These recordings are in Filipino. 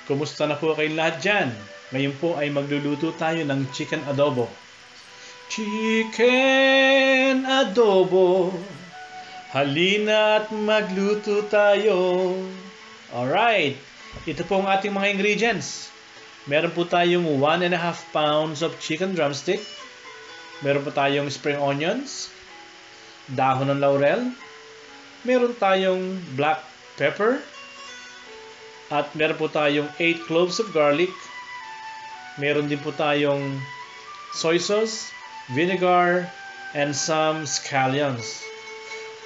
Kumusta na po kayong lahat dyan? Ngayon po ay magluluto tayo ng chicken adobo. Chicken adobo, halina't magluto tayo. Alright, ito po ang ating mga ingredients. Meron po tayong 1.5 pounds of chicken drumstick. Meron po tayong spring onions, dahon ng laurel. Meron tayong black pepper. At meron po tayong 8 cloves of garlic. Meron din po tayong soy sauce, vinegar, and some scallions.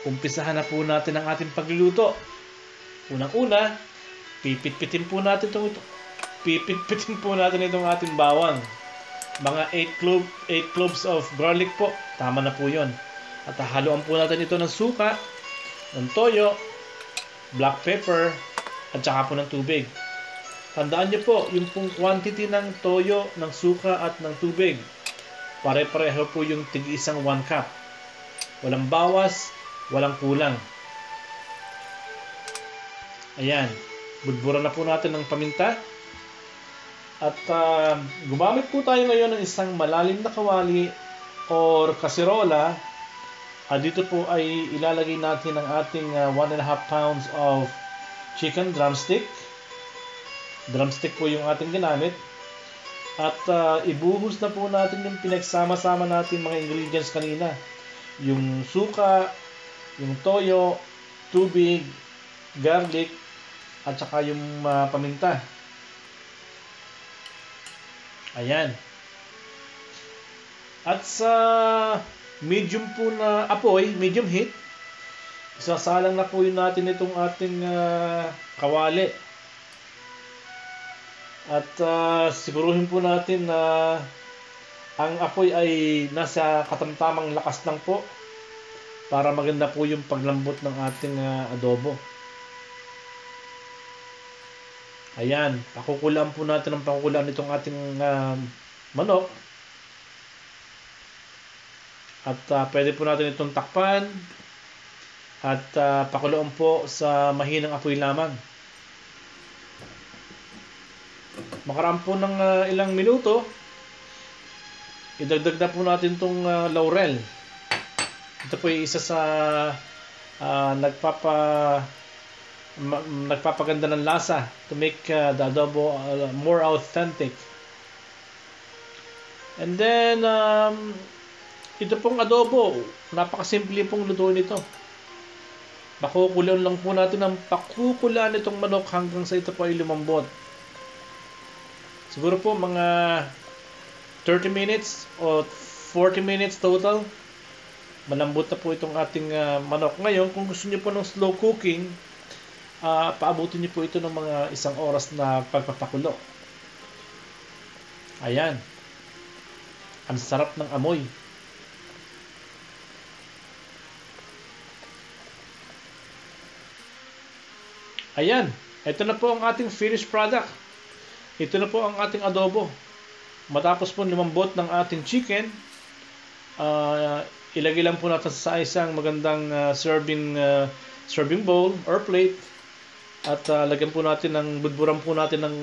Umpisahan na po natin ang ating pagluluto. Unang-una, pipit-pitin po natin itong ating bawang. Mga 8 cloves of garlic po. Tama na po yon. At haluan po natin ito ng suka, ng toyo, black pepper, at saka po ng tubig. Tandaan nyo po, yung pong quantity ng toyo, ng suka at ng tubig, pare-pareho po yung tig-isang 1 cup. Walang bawas, walang kulang. Ayan, budburan na po natin ng paminta. At gumamit po tayo ngayon ng isang malalim na kawali or kasirola. Dito po ay ilalagay natin ang ating 1.5 pounds of chicken drumstick. Drumstick po yung ating ginamit. At ibuhos na po natin yung pinagsama-sama natin mga ingredients kanina. Yung suka, yung toyo, tubig, garlic, at saka yung paminta. Ayan. At sa medium po na apoy, medium heat, isasalang na po yun natin itong ating kawali. At siguruhin po natin na ang apoy ay nasa katamtamang lakas lang po para maganda po yung paglambot ng ating adobo. Ayan, pakukulaan po natin ng pakukulaan itong ating manok. At pwede po natin itong takpan at pakuluan po sa mahinang apoy lamang. Makaraan po ng ilang minuto, idagdag na po natin itong laurel. Ito po ay isa sa nagpapaganda ng lasa to make the adobo more authentic. And then ito pong adobo, napakasimple pong lutuin ito. Pakukulaan lang po natin ng pakukulaan itong manok hanggang sa ito po ay lumambot. Siguro po mga 30 minutes o 40 minutes total. Malambot na po itong ating manok. Ngayon, kung gusto niyo po ng slow cooking, paabutin niyo po ito ng mga 1 oras na pagpapakulo. Ayan. Ang sarap ng amoy. Ayan. Ito na po ang ating finished product. Ito na po ang ating adobo. Matapos po lumambot ng ating chicken, ilagay lang po natin sa isang magandang serving bowl or plate. At lagyan po natin budburan po natin ng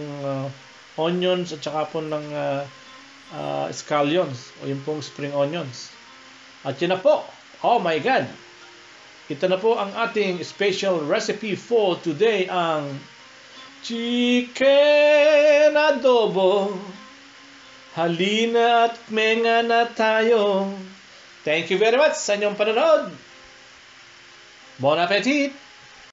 onions at saka po ng scallions o yung pong spring onions. At yun na po. Oh my God! Ito na po ang ating special recipe for today, ang chicken adobo. Halina at menga na tayo. Thank you very much sa inyong panonood. Bon appetit!